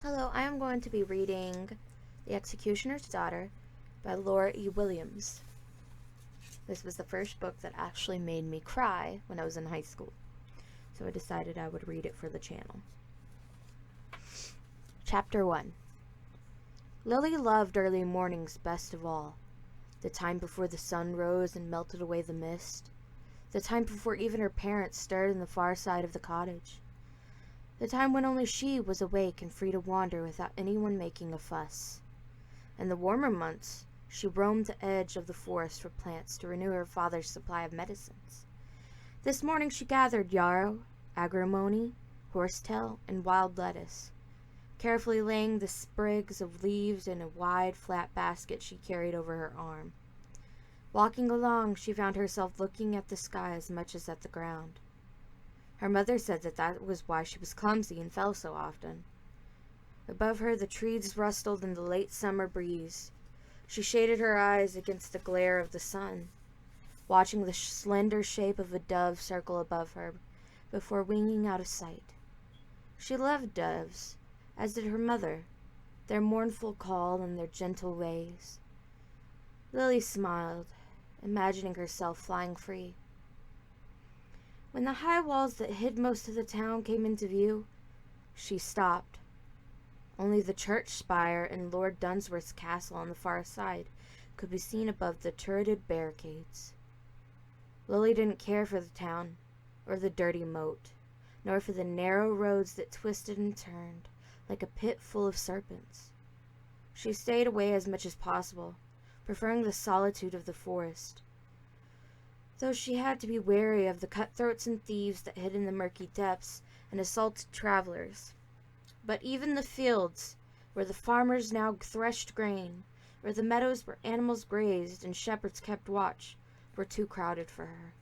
Hello, I am going to be reading The Executioner's Daughter by Laura E. Williams. This was the first book that actually made me cry when I was in high school, so I decided I would read it for the channel. Chapter 1. Lily loved early mornings best of all. The time before the sun rose and melted away the mist. The time before even her parents stirred in the far side of the cottage. The time when only she was awake and free to wander without anyone making a fuss. In the warmer months, she roamed the edge of the forest for plants to renew her father's supply of medicines. This morning she gathered yarrow, agrimony, horsetail, and wild lettuce, carefully laying the sprigs of leaves in a wide, flat basket she carried over her arm. Walking along, she found herself looking at the sky as much as at the ground. Her mother said that was why she was clumsy and fell so often. Above her, the trees rustled in the late summer breeze. She shaded her eyes against the glare of the sun, watching the slender shape of a dove circle above her before winging out of sight. She loved doves, as did her mother, their mournful call and their gentle ways. Lily smiled, imagining herself flying free. When the high walls that hid most of the town came into view, she stopped. Only the church spire and Lord Dunsworth's castle on the far side could be seen above the turreted barricades. Lily didn't care for the town, or the dirty moat, nor for the narrow roads that twisted and turned like a pit full of serpents. She stayed away as much as possible, preferring the solitude of the forest, though she had to be wary of the cutthroats and thieves that hid in the murky depths and assaulted travelers. But even the fields, where the farmers now threshed grain, or the meadows where animals grazed and shepherds kept watch, were too crowded for her.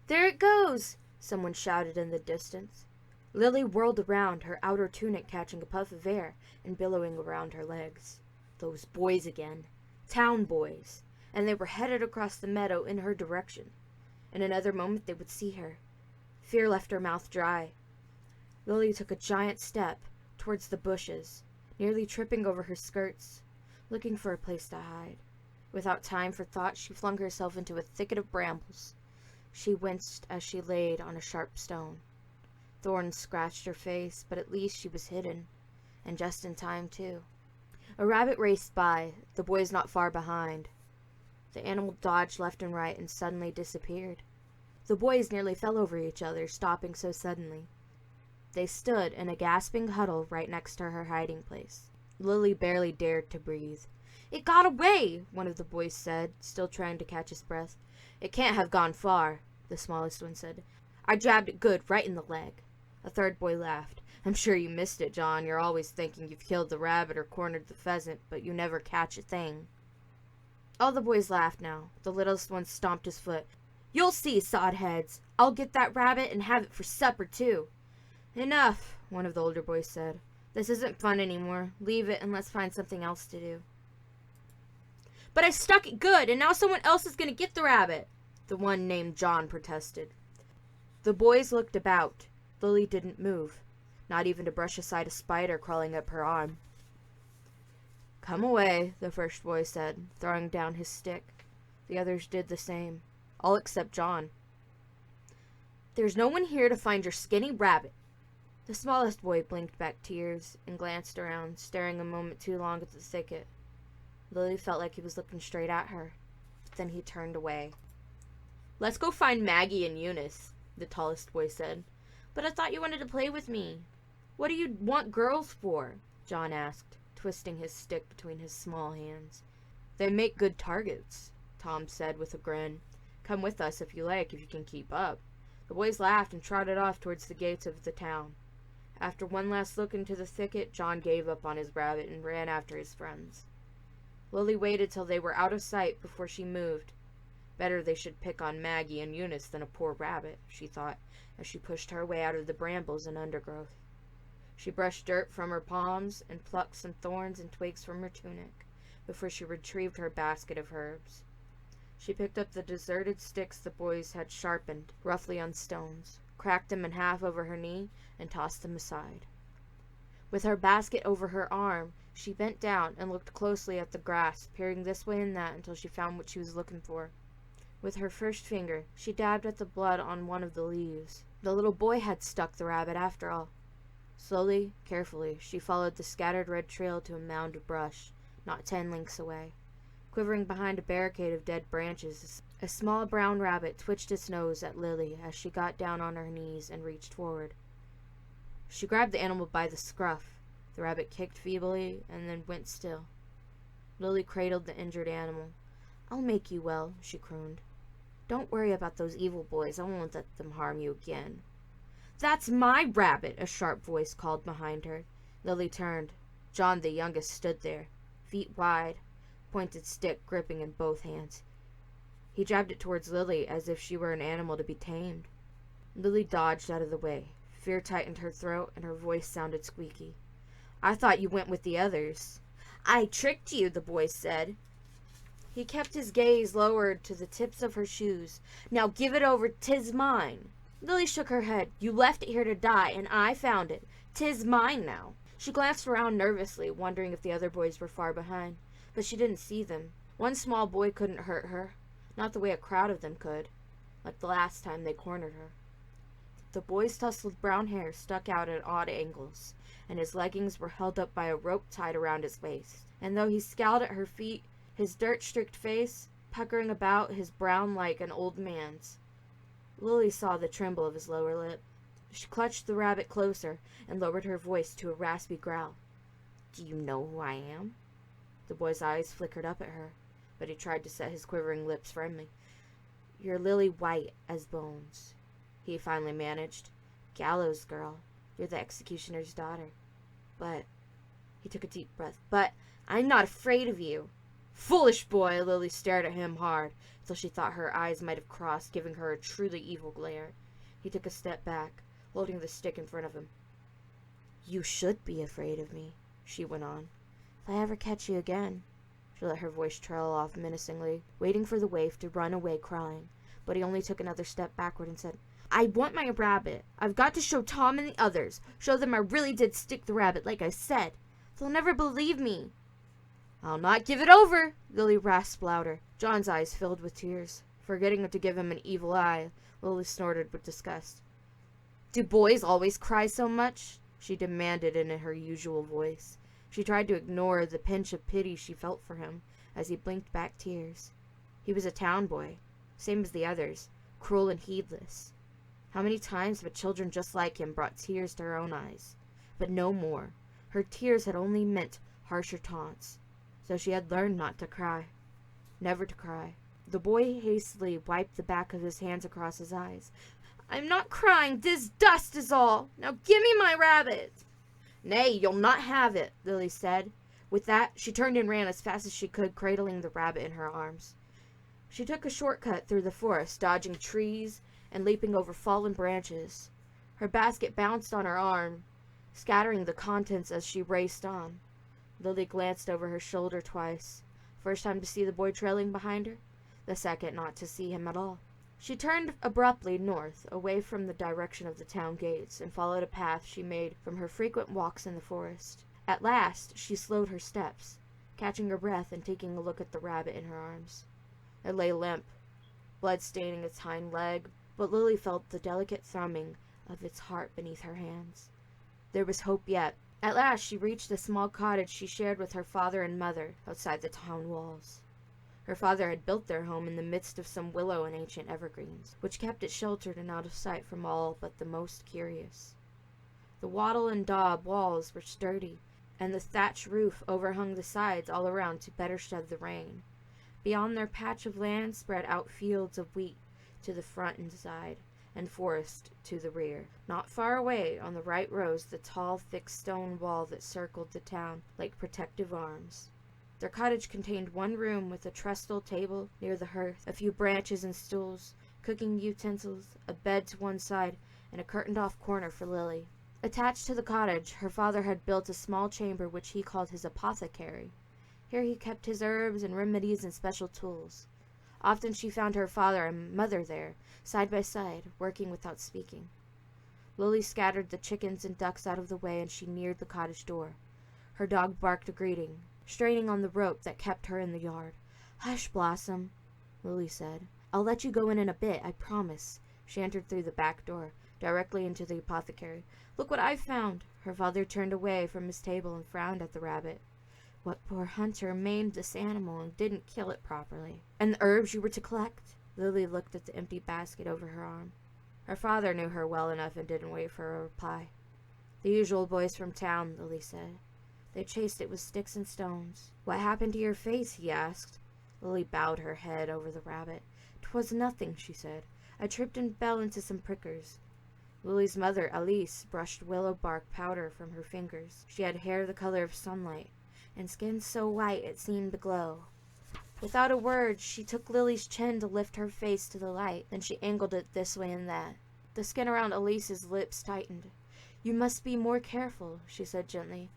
"There it goes!" someone shouted in the distance. Lily whirled around, her outer tunic catching a puff of air and billowing around her legs. Those boys again. Town boys. And they were headed across the meadow in her direction. In another moment they would see her. Fear left her mouth dry. Lily took a giant step towards the bushes, nearly tripping over her skirts, looking for a place to hide. Without time for thought, she flung herself into a thicket of brambles. She winced as she laid on a sharp stone. Thorns scratched her face, but at least she was hidden, and just in time, too. A rabbit raced by, the boys not far behind. The animal dodged left and right and suddenly disappeared. The boys nearly fell over each other, stopping so suddenly. They stood in a gasping huddle right next to her hiding place. Lily barely dared to breathe. "It got away," one of the boys said, still trying to catch his breath. "It can't have gone far," the smallest one said. "I jabbed it good, right in the leg." A third boy laughed. "I'm sure you missed it, John. You're always thinking you've killed the rabbit or cornered the pheasant, but you never catch a thing." All the boys laughed now. The littlest one stomped his foot. "You'll see, sodheads. I'll get that rabbit and have it for supper, too." "Enough," one of the older boys said. "This isn't fun anymore. Leave it and let's find something else to do." "But I stuck it good, and now someone else is going to get the rabbit," the one named John protested. The boys looked about. Lily didn't move, not even to brush aside a spider crawling up her arm. "Come away," the first boy said, throwing down his stick. The others did the same, all except John. "There's no one here to find your skinny rabbit." The smallest boy blinked back tears and glanced around, staring a moment too long at the thicket. Lily felt like he was looking straight at her, but then he turned away. "Let's go find Maggie and Eunice," the tallest boy said. "But I thought you wanted to play with me." "What do you want girls for?" John asked, twisting his stick between his small hands. "They make good targets," Tom said with a grin. "Come with us if you like, if you can keep up." The boys laughed and trotted off towards the gates of the town. After one last look into the thicket, John gave up on his rabbit and ran after his friends. Lily waited till they were out of sight before she moved. Better they should pick on Maggie and Eunice than a poor rabbit, she thought, as she pushed her way out of the brambles and undergrowth. She brushed dirt from her palms and plucked some thorns and twigs from her tunic before she retrieved her basket of herbs. She picked up the deserted sticks the boys had sharpened roughly on stones, cracked them in half over her knee, and tossed them aside. With her basket over her arm, she bent down and looked closely at the grass, peering this way and that until she found what she was looking for. With her first finger, she dabbed at the blood on one of the leaves. The little boy had stuck the rabbit after all. Slowly, carefully, she followed the scattered red trail to a mound of brush, not 10 lengths away. Quivering behind a barricade of dead branches, a small brown rabbit twitched its nose at Lily as she got down on her knees and reached forward. She grabbed the animal by the scruff. The rabbit kicked feebly and then went still. Lily cradled the injured animal. "I'll make you well," she crooned. "Don't worry about those evil boys. I won't let them harm you again." "That's my rabbit," a sharp voice called behind her. Lily turned. John, the youngest, stood there, feet wide, pointed stick gripping in both hands. He jabbed it towards Lily as if she were an animal to be tamed. Lily dodged out of the way. Fear tightened her throat and her voice sounded squeaky. "I thought you went with the others." "I tricked you," the boy said. He kept his gaze lowered to the tips of her shoes. "Now give it over, 'tis mine." Lily shook her head. "You left it here to die, and I found it. 'Tis mine now." She glanced around nervously, wondering if the other boys were far behind, but she didn't see them. One small boy couldn't hurt her, not the way a crowd of them could, like the last time they cornered her. The boy's tousled brown hair stuck out at odd angles, and his leggings were held up by a rope tied around his waist. And though he scowled at her feet, his dirt-streaked face puckering about his brown like an old man's, Lily saw the tremble of his lower lip. She clutched the rabbit closer and lowered her voice to a raspy growl. "Do you know who I am?" The boy's eyes flickered up at her, but he tried to set his quivering lips firmly. "You're Lily White as bones," he finally managed. "Gallows girl. You're the executioner's daughter. But," he took a deep breath, "but I'm not afraid of you." "Foolish boy!" Lily stared at him hard, till she thought her eyes might have crossed, giving her a truly evil glare. He took a step back, holding the stick in front of him. "You should be afraid of me," she went on. "If I ever catch you again." She let her voice trail off menacingly, waiting for the waif to run away crying, but he only took another step backward and said, "I want my rabbit. I've got to show Tom and the others, show them I really did stick the rabbit like I said. They'll never believe me." "I'll not give it over," Lily rasped louder. John's eyes filled with tears. Forgetting to give him an evil eye, Lily snorted with disgust. "Do boys always cry so much?" she demanded in her usual voice. She tried to ignore the pinch of pity she felt for him as he blinked back tears. He was a town boy, same as the others, cruel and heedless. How many times have children just like him brought tears to her own eyes? But no more. Her tears had only meant harsher taunts. So she had learned not to cry. Never to cry. The boy hastily wiped the back of his hands across his eyes. "I'm not crying. This dust is all. Now give me my rabbit." "Nay, you'll not have it," Lily said. With that, she turned and ran as fast as she could, cradling the rabbit in her arms. She took a shortcut through the forest, dodging trees and leaping over fallen branches. Her basket bounced on her arm, scattering the contents as she raced on. Lily glanced over her shoulder twice. First time to see the boy trailing behind her, the second not to see him at all. She turned abruptly north, away from the direction of the town gates, and followed a path she made from her frequent walks in the forest. At last she slowed her steps, catching her breath and taking a look at the rabbit in her arms. It lay limp, blood staining its hind leg, but Lily felt the delicate thrumming of its heart beneath her hands. There was hope yet. At last she reached the small cottage she shared with her father and mother outside the town walls. Her father had built their home in the midst of some willow and ancient evergreens, which kept it sheltered and out of sight from all but the most curious. The wattle and daub walls were sturdy, and the thatch roof overhung the sides all around to better shed the rain. Beyond their patch of land spread out fields of wheat to the front and side, and forest to the rear. Not far away on the right rose the tall, thick stone wall that circled the town like protective arms. Their cottage contained one room with a trestle table near the hearth, a few branches and stools, cooking utensils, a bed to one side, and a curtained-off corner for Lily. Attached to the cottage, her father had built a small chamber which he called his apothecary. Here he kept his herbs and remedies and special tools. Often she found her father and mother there, side by side, working without speaking. Lily scattered the chickens and ducks out of the way, and she neared the cottage door. Her dog barked a greeting, straining on the rope that kept her in the yard. "Hush, Blossom," Lily said. "I'll let you go in a bit, I promise." She entered through the back door, directly into the apothecary. "Look what I've found!" Her father turned away from his table and frowned at the rabbit. "What poor hunter maimed this animal and didn't kill it properly?" "And the herbs you were to collect?" Lily looked at the empty basket over her arm. Her father knew her well enough and didn't wait for a reply. "The usual boys from town," Lily said. "They chased it with sticks and stones." "What happened to your face?" he asked. Lily bowed her head over the rabbit. "'Twas nothing," she said. "I tripped and fell into some prickers." Lily's mother, Alice, brushed willow bark powder from her fingers. She had hair the color of sunlight, and skin so white it seemed to glow. Without a word, she took Lily's chin to lift her face to the light. Then she angled it this way and that. The skin around Alice's lips tightened. "You must be more careful," she said gently.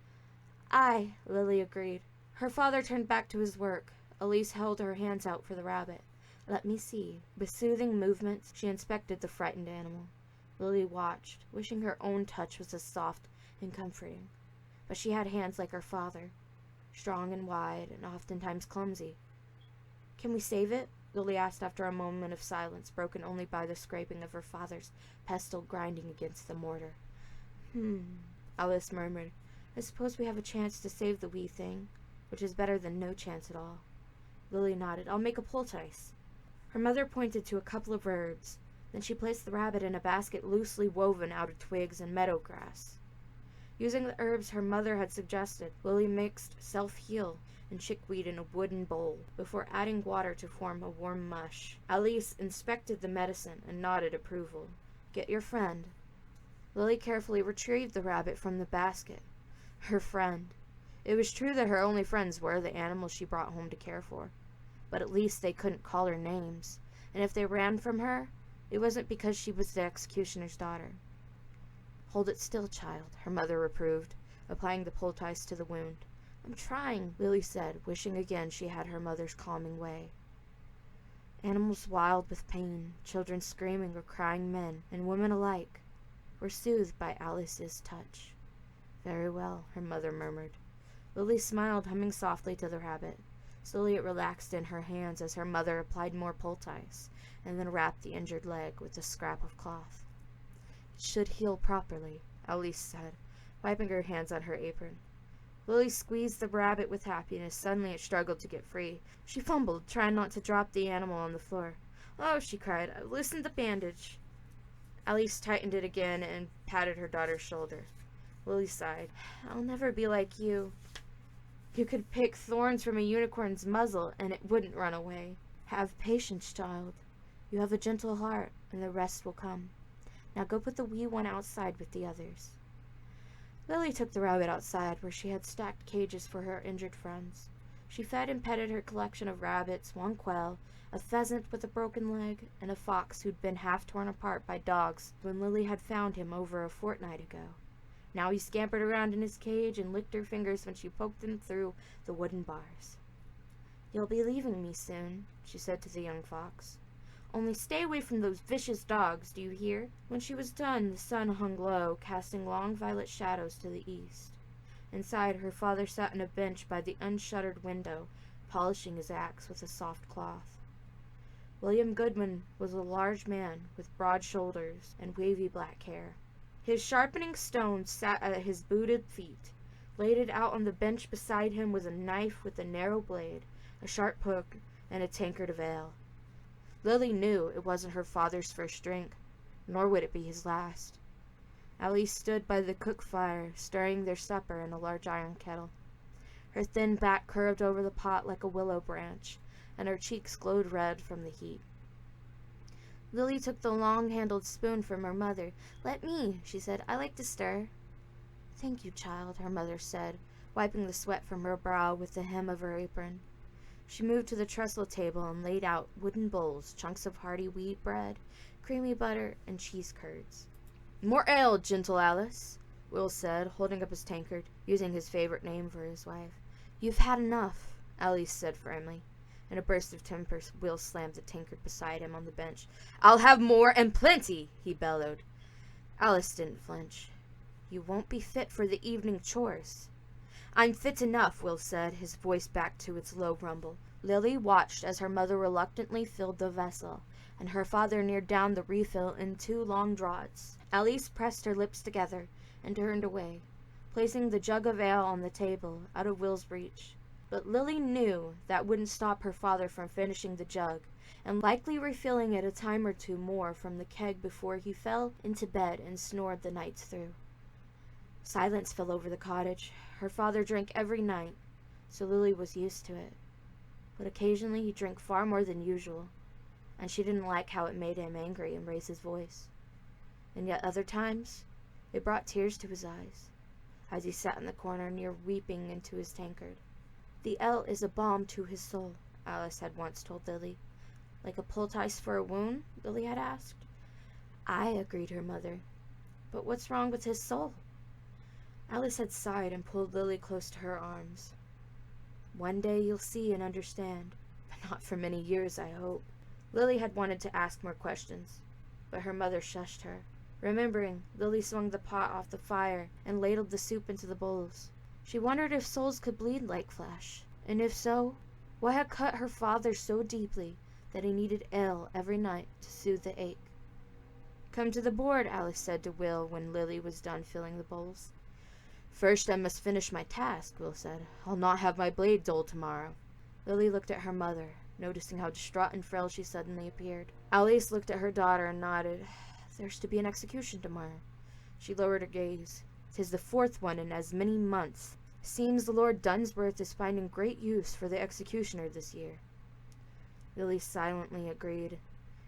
"Aye," Lily agreed. Her father turned back to his work. Alice held her hands out for the rabbit. "Let me see." With soothing movements, she inspected the frightened animal. Lily watched, wishing her own touch was as soft and comforting. But she had hands like her father, strong and wide, and oftentimes clumsy. "Can we save it?" Lily asked after a moment of silence, broken only by the scraping of her father's pestle grinding against the mortar. Alice murmured. "I suppose we have a chance to save the wee thing, which is better than no chance at all." Lily nodded. "I'll make a poultice." Her mother pointed to a couple of herbs. Then she placed the rabbit in a basket loosely woven out of twigs and meadow grass. Using the herbs her mother had suggested, Lily mixed self-heal and chickweed in a wooden bowl before adding water to form a warm mush. Alice inspected the medicine and nodded approval. "Get your friend." Lily carefully retrieved the rabbit from the basket. Her friend. It was true that her only friends were the animals she brought home to care for, but at least they couldn't call her names, and if they ran from her, it wasn't because she was the executioner's daughter. "Hold it still, child," her mother reproved, applying the poultice to the wound. "I'm trying," Lily said, wishing again she had her mother's calming way. Animals wild with pain, children screaming or crying, men and women alike, were soothed by Alice's touch. "Very well," her mother murmured. Lily smiled, humming softly to the rabbit. Slowly it relaxed in her hands as her mother applied more poultice, and then wrapped the injured leg with a scrap of cloth. "It should heal properly," Alice said, wiping her hands on her apron. Lily squeezed the rabbit with happiness. Suddenly it struggled to get free. She fumbled, trying not to drop the animal on the floor. "Oh," she cried, "I've loosened the bandage." Alice tightened it again and patted her daughter's shoulder. Lily sighed. "I'll never be like you. You could pick thorns from a unicorn's muzzle, and it wouldn't run away." "Have patience, child. You have a gentle heart, and the rest will come. Now go put the wee one outside with the others." Lily took the rabbit outside, where she had stacked cages for her injured friends. She fed and petted her collection of rabbits, one quail, a pheasant with a broken leg, and a fox who'd been half torn apart by dogs when Lily had found him over a fortnight ago. Now he scampered around in his cage and licked her fingers when she poked him through the wooden bars. "You'll be leaving me soon," she said to the young fox. "Only stay away from those vicious dogs, do you hear?" When she was done, the sun hung low, casting long violet shadows to the east. Inside, her father sat on a bench by the unshuttered window, polishing his axe with a soft cloth. William Goodman was a large man with broad shoulders and wavy black hair. His sharpening stone sat at his booted feet. Laid out on the bench beside him was a knife with a narrow blade, a sharp hook, and a tankard of ale. Lily knew it wasn't her father's first drink, nor would it be his last. Alice stood by the cook fire, stirring their supper in a large iron kettle. Her thin back curved over the pot like a willow branch, and her cheeks glowed red from the heat. Lily took the long-handled spoon from her mother. "Let me," she said. "I like to stir." "Thank you, child," her mother said, wiping the sweat from her brow with the hem of her apron. She moved to the trestle table and laid out wooden bowls, chunks of hearty wheat bread, creamy butter, and cheese curds. "More ale, gentle Alice," Will said, holding up his tankard, using his favorite name for his wife. "You've had enough," Alice said firmly. In a burst of temper, Will slammed the tankard beside him on the bench. "I'll have more and plenty," he bellowed. Alice didn't flinch. You won't be fit for the evening chores. I'm fit enough, Will said, his voice back to its low rumble. Lily watched as her mother reluctantly filled the vessel, and her father neared down the refill in 2 long draughts. Alice pressed her lips together and turned away, placing the jug of ale on the table, out of Will's reach. But Lily knew that wouldn't stop her father from finishing the jug, and likely refilling it a time or 2 more from the keg before he fell into bed and snored the nights through. Silence fell over the cottage. Her father drank every night, so Lily was used to it. But occasionally he drank far more than usual, and she didn't like how it made him angry and raise his voice. And yet other times, it brought tears to his eyes, as he sat in the corner near weeping into his tankard. The ale is a balm to his soul, Alice had once told Lily. Like a poultice for a wound? Lily had asked. Aye, agreed her mother. But what's wrong with his soul? Alice had sighed and pulled Lily close to her arms. One day you'll see and understand, but not for many years, I hope. Lily had wanted to ask more questions, but her mother shushed her. Remembering, Lily swung the pot off the fire and ladled the soup into the bowls. She wondered if souls could bleed like flesh, and if so, what had cut her father so deeply that he needed ale every night to soothe the ache. Come to the board, Alice said to Will when Lily was done filling the bowls. First I must finish my task, Will said. I'll not have my blade dull tomorrow. Lily looked at her mother, noticing how distraught and frail she suddenly appeared. Alice looked at her daughter and nodded. There's to be an execution tomorrow. She lowered her gaze. 'Tis the 4th one in as many months. Seems the Lord Dunsworth is finding great use for the executioner this year. Lily silently agreed.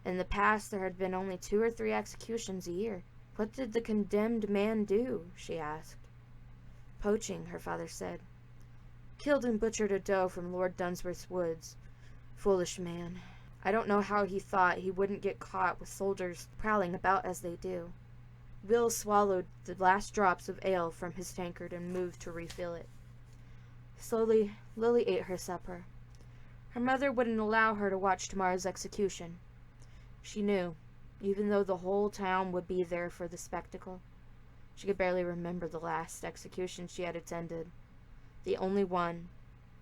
In the past there had been only 2 or 3 executions a year. What did the condemned man do? She asked. Poaching, her father said. Killed and butchered a doe from Lord Dunsworth's woods. Foolish man. I don't know how he thought he wouldn't get caught with soldiers prowling about as they do. Will swallowed the last drops of ale from his tankard and moved to refill it. Slowly, Lily ate her supper. Her mother wouldn't allow her to watch tomorrow's execution. She knew, even though the whole town would be there for the spectacle. She could barely remember the last execution she had attended, the only one,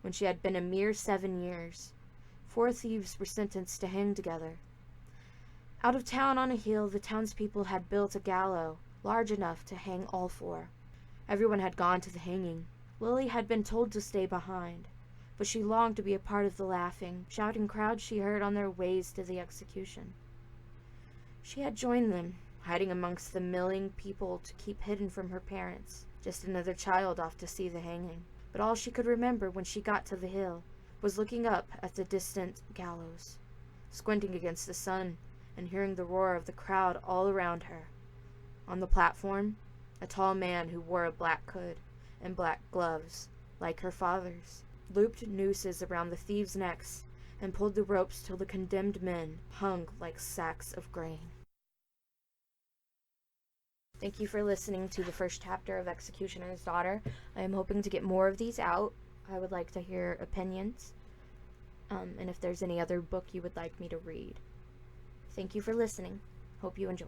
when she had been a mere 7 years. 4 thieves were sentenced to hang together. Out of town on a hill, the townspeople had built a gallows large enough to hang all 4. Everyone had gone to the hanging. Lily had been told to stay behind, but she longed to be a part of the laughing, shouting crowd she heard on their ways to the execution. She had joined them, hiding amongst the milling people to keep hidden from her parents, just another child off to see the hanging. But all she could remember when she got to the hill was looking up at the distant gallows, squinting against the sun, and hearing the roar of the crowd all around her. On the platform, a tall man who wore a black hood and black gloves, like her father's, looped nooses around the thieves' necks and pulled the ropes till the condemned men hung like sacks of grain. Thank you for listening to the first chapter of Executioner's Daughter. I am hoping to get more of these out. I would like to hear opinions, and if there's any other book you would like me to read. Thank you for listening. Hope you enjoy.